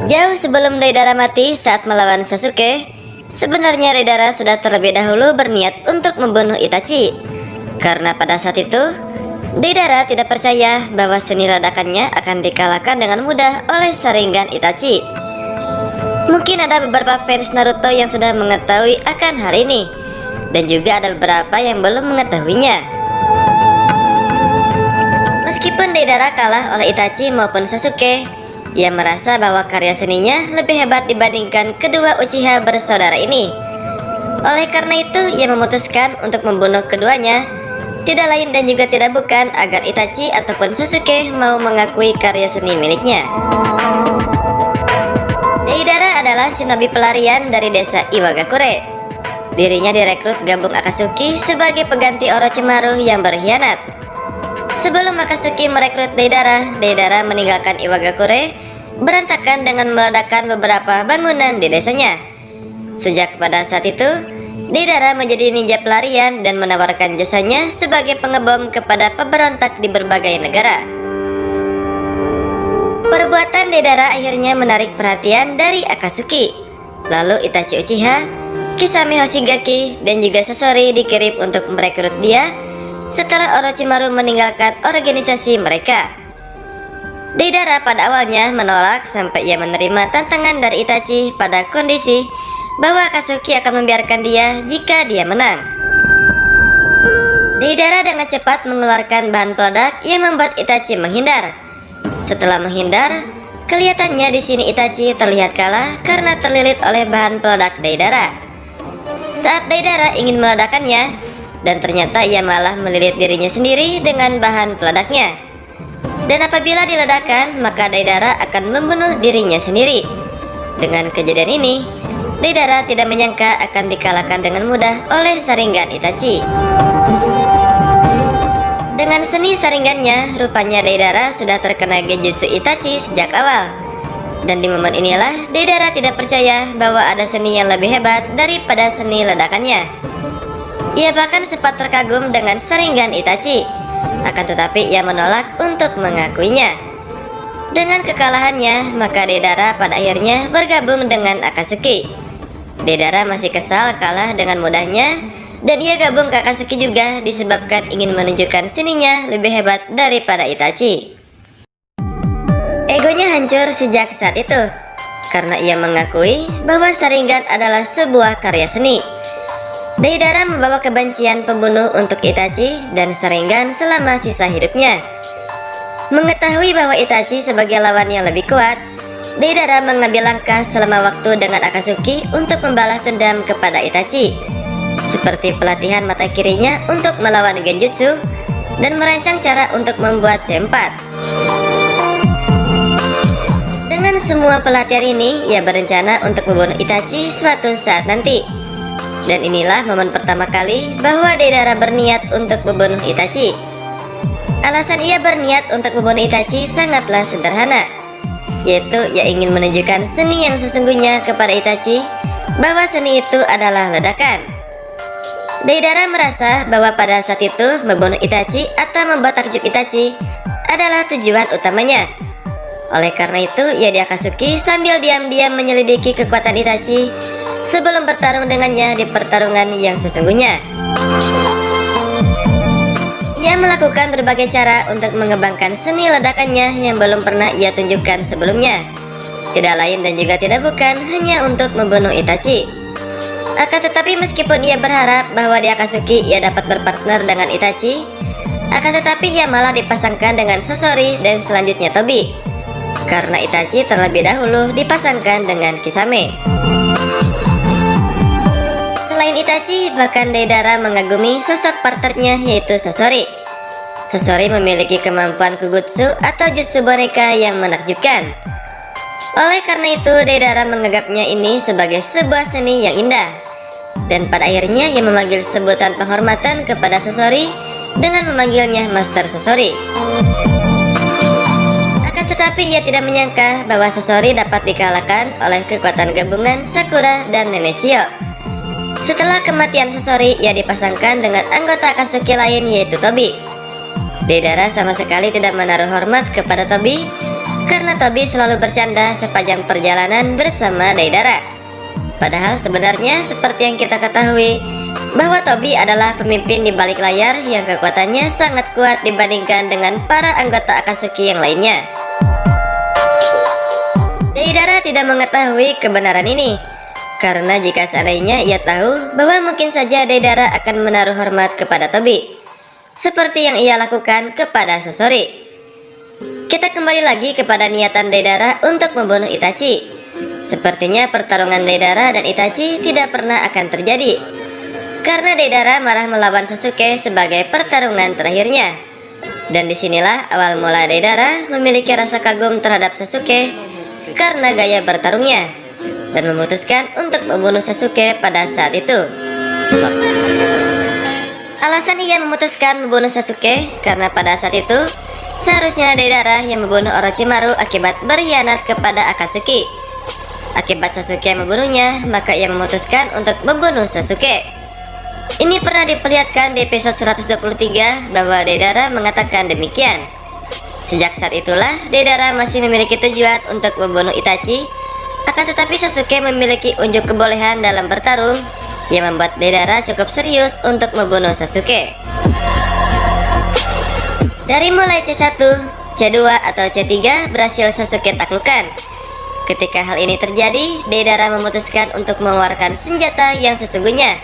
Jauh sebelum Deidara mati saat melawan Sasuke, sebenarnya Deidara sudah terlebih dahulu berniat untuk membunuh Itachi. Karena pada saat itu, Deidara tidak percaya bahwa seni ledakannya akan dikalahkan dengan mudah oleh Sharingan Itachi. Mungkin ada beberapa fans Naruto yang sudah mengetahui akan hal ini, dan juga ada beberapa yang belum mengetahuinya. Meskipun Deidara kalah oleh Itachi maupun Sasuke, ia merasa bahwa karya seninya lebih hebat dibandingkan kedua Uchiha bersaudara ini. Oleh karena itu, ia memutuskan untuk membunuh keduanya, tidak lain dan juga tidak bukan agar Itachi ataupun Sasuke mau mengakui karya seni miliknya. Deidara adalah shinobi pelarian dari desa Iwagakure. Dirinya direkrut gabung Akatsuki sebagai pengganti Orochimaru yang berkhianat. Sebelum Akatsuki merekrut Deidara, Deidara meninggalkan Iwagakure berantakan dengan meledakkan beberapa bangunan di desanya. Sejak pada saat itu, Deidara menjadi ninja pelarian dan menawarkan jasanya sebagai pengebom kepada pemberontak di berbagai negara. Perbuatan Deidara akhirnya menarik perhatian dari Akatsuki. Lalu Itachi Uchiha, Kisame Hoshigaki, dan juga Sasori dikirim untuk merekrut dia setelah Orochimaru meninggalkan organisasi mereka. Deidara pada awalnya menolak sampai ia menerima tantangan dari Itachi pada kondisi bahwa Akatsuki akan membiarkan dia jika dia menang. Deidara dengan cepat mengeluarkan bahan peledak yang membuat Itachi menghindar. Setelah menghindar, kelihatannya di sini Itachi terlihat kalah karena terlilit oleh bahan peledak Deidara. Saat Deidara ingin meledakkannya, dan ternyata ia malah melilit dirinya sendiri dengan bahan peledaknya. Dan apabila diledakkan, maka Deidara akan membunuh dirinya sendiri. Dengan kejadian ini, Deidara tidak menyangka akan dikalahkan dengan mudah oleh Sharingan Itachi. Dengan seni Sharingannya, rupanya Deidara sudah terkena genjutsu Itachi sejak awal. Dan di momen inilah Deidara tidak percaya bahwa ada seni yang lebih hebat daripada seni ledakannya. Ia bahkan sempat terkagum dengan Sharingan Itachi. Akan tetapi ia menolak untuk mengakuinya. Dengan kekalahannya, maka Deidara pada akhirnya bergabung dengan Akatsuki. Deidara masih kesal kalah dengan mudahnya, dan ia gabung ke Akatsuki juga disebabkan ingin menunjukkan seninya lebih hebat daripada Itachi. Egonya hancur sejak saat itu, karena ia mengakui bahwa Sharingan adalah sebuah karya seni. Deidara membawa kebencian pembunuh untuk Itachi dan Sharingan selama sisa hidupnya. Mengetahui bahwa Itachi sebagai lawan yang lebih kuat, Deidara mengambil langkah selama waktu dengan Akatsuki untuk membalas dendam kepada Itachi, seperti pelatihan mata kirinya untuk melawan genjutsu dan merancang cara untuk membuat C4. Dengan semua pelatihan ini, ia berencana untuk membunuh Itachi suatu saat nanti. Dan inilah momen pertama kali bahwa Deidara berniat untuk membunuh Itachi. Alasan ia berniat untuk membunuh Itachi sangatlah sederhana, yaitu ia ingin menunjukkan seni yang sesungguhnya kepada Itachi, bahwa seni itu adalah ledakan. Deidara merasa bahwa pada saat itu membunuh Itachi atau membuat takjub Itachi adalah tujuan utamanya. Oleh karena itu, ia di Akatsuki sambil diam-diam menyelidiki kekuatan Itachi sebelum bertarung dengannya di pertarungan yang sesungguhnya. Ia melakukan berbagai cara untuk mengembangkan seni ledakannya yang belum pernah ia tunjukkan sebelumnya. Tidak lain dan juga tidak bukan hanya untuk membunuh Itachi. Akan tetapi meskipun ia berharap bahwa di Akatsuki ia dapat berpartner dengan Itachi, akan tetapi ia malah dipasangkan dengan Sasori dan selanjutnya Tobi, karena Itachi terlebih dahulu dipasangkan dengan Kisame. Selain Itachi, bahkan Deidara mengagumi sosok partnernya yaitu Sasori. Sasori memiliki kemampuan kugutsu atau jutsu boneka yang menakjubkan. Oleh karena itu, Deidara menganggapnya ini sebagai sebuah seni yang indah. Dan pada akhirnya ia memanggil sebutan penghormatan kepada Sasori dengan memanggilnya Master Sasori. Akan tetapi ia tidak menyangka bahwa Sasori dapat dikalahkan oleh kekuatan gabungan Sakura dan Nenek Chiyo. Setelah kematian Sasori, ia dipasangkan dengan anggota Akatsuki lain yaitu Tobi. Deidara sama sekali tidak menaruh hormat kepada Tobi, karena Tobi selalu bercanda sepanjang perjalanan bersama Deidara. Padahal sebenarnya seperti yang kita ketahui, bahwa Tobi adalah pemimpin di balik layar yang kekuatannya sangat kuat dibandingkan dengan para anggota Akatsuki yang lainnya. Deidara tidak mengetahui kebenaran ini, karena jika seandainya ia tahu bahwa mungkin saja Deidara akan menaruh hormat kepada Tobi, seperti yang ia lakukan kepada Sasori. Kita kembali lagi kepada niatan Deidara untuk membunuh Itachi. Sepertinya pertarungan Deidara dan Itachi tidak pernah akan terjadi, karena Deidara marah melawan Sasuke sebagai pertarungan terakhirnya. Dan disinilah awal mula Deidara memiliki rasa kagum terhadap Sasuke karena gaya bertarungnya, dan memutuskan untuk membunuh Sasuke pada saat itu. Alasan ia memutuskan membunuh Sasuke karena pada saat itu seharusnya Deidara yang membunuh Orochimaru akibat berkhianat kepada Akatsuki. Akibat Sasuke membunuhnya, maka ia memutuskan untuk membunuh Sasuke. Ini pernah diperlihatkan di episode 123 bahwa Deidara mengatakan demikian. Sejak saat itulah Deidara masih memiliki tujuan untuk membunuh Itachi. Akan tetapi Sasuke memiliki unjuk kebolehan dalam bertarung yang membuat Deidara cukup serius untuk membunuh Sasuke. Dari mulai C1, C2 atau C3 berhasil Sasuke taklukkan. Ketika hal ini terjadi, Deidara memutuskan untuk mengeluarkan senjata yang sesungguhnya,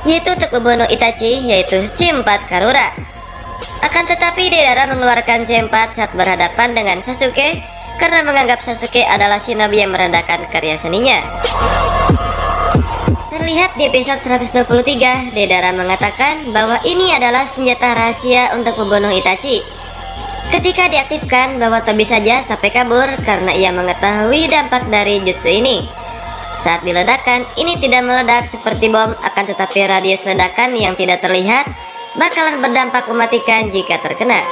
yaitu untuk membunuh Itachi, yaitu C4 Karura. Akan tetapi Deidara mengeluarkan C4 saat berhadapan dengan Sasuke karena menganggap Sasuke adalah shinobi yang merendahkan karya seninya. Terlihat di episode 123, Deidara mengatakan bahwa ini adalah senjata rahasia untuk membunuh Itachi. Ketika diaktifkan, bahwa Tobi saja sampai kabur karena ia mengetahui dampak dari jutsu ini. Saat diledakkan, ini tidak meledak seperti bom, akan tetapi radius ledakan yang tidak terlihat bakalan berdampak mematikan jika terkena.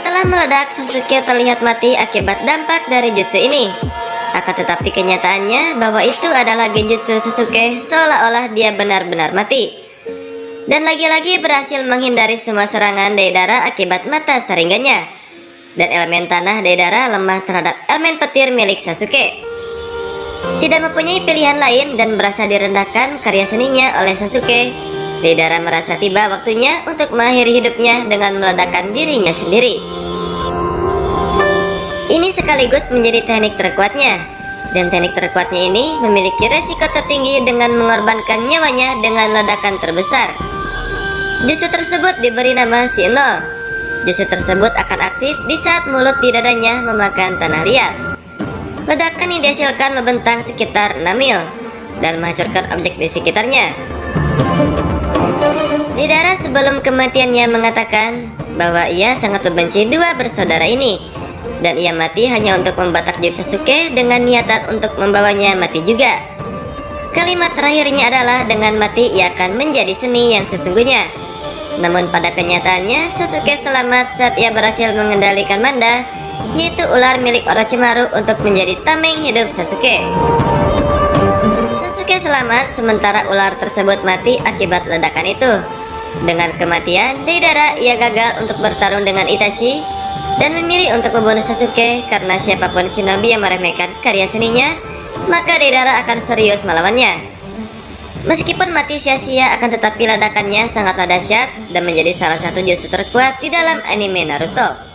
Setelah meledak, Sasuke terlihat mati akibat dampak dari jutsu ini. Akan tetapi kenyataannya bahwa itu adalah genjutsu Sasuke, seolah-olah dia benar-benar mati. Dan lagi-lagi berhasil menghindari semua serangan Deidara akibat mata saringannya. Dan elemen tanah Deidara lemah terhadap elemen petir milik Sasuke. Tidak mempunyai pilihan lain dan merasa direndahkan karya seninya oleh Sasuke, Deidara merasa tiba waktunya untuk mengakhiri hidupnya dengan meledakkan dirinya sendiri. Ini sekaligus menjadi teknik terkuatnya, dan teknik terkuatnya ini memiliki resiko tertinggi dengan mengorbankan nyawanya dengan ledakan terbesar. Jutsu tersebut diberi nama Sinnoh. Jutsu tersebut akan aktif di saat mulut di dadanya memakan tanah liat. Ledakan yang dihasilkan membentang sekitar 6 mil dan menghancurkan objek di sekitarnya. Deidara sebelum kematiannya mengatakan bahwa ia sangat membenci dua bersaudara ini, dan ia mati hanya untuk membatak jiwa Sasuke dengan niatan untuk membawanya mati juga. Kalimat terakhirnya adalah dengan mati ia akan menjadi seni yang sesungguhnya. Namun pada kenyataannya Sasuke selamat saat ia berhasil mengendalikan Manda, yaitu ular milik Orochimaru, untuk menjadi tameng hidup Sasuke. Sasuke selamat sementara ular tersebut mati akibat ledakan itu. Dengan kematian Deidara, ia gagal untuk bertarung dengan Itachi dan memilih untuk membunuh Sasuke karena siapapun shinobi yang meremehkan karya seninya, maka Deidara akan serius melawannya. Meskipun mati sia-sia, akan tetapi ledakannya sangatlah dahsyat dan menjadi salah satu jutsu terkuat di dalam anime Naruto.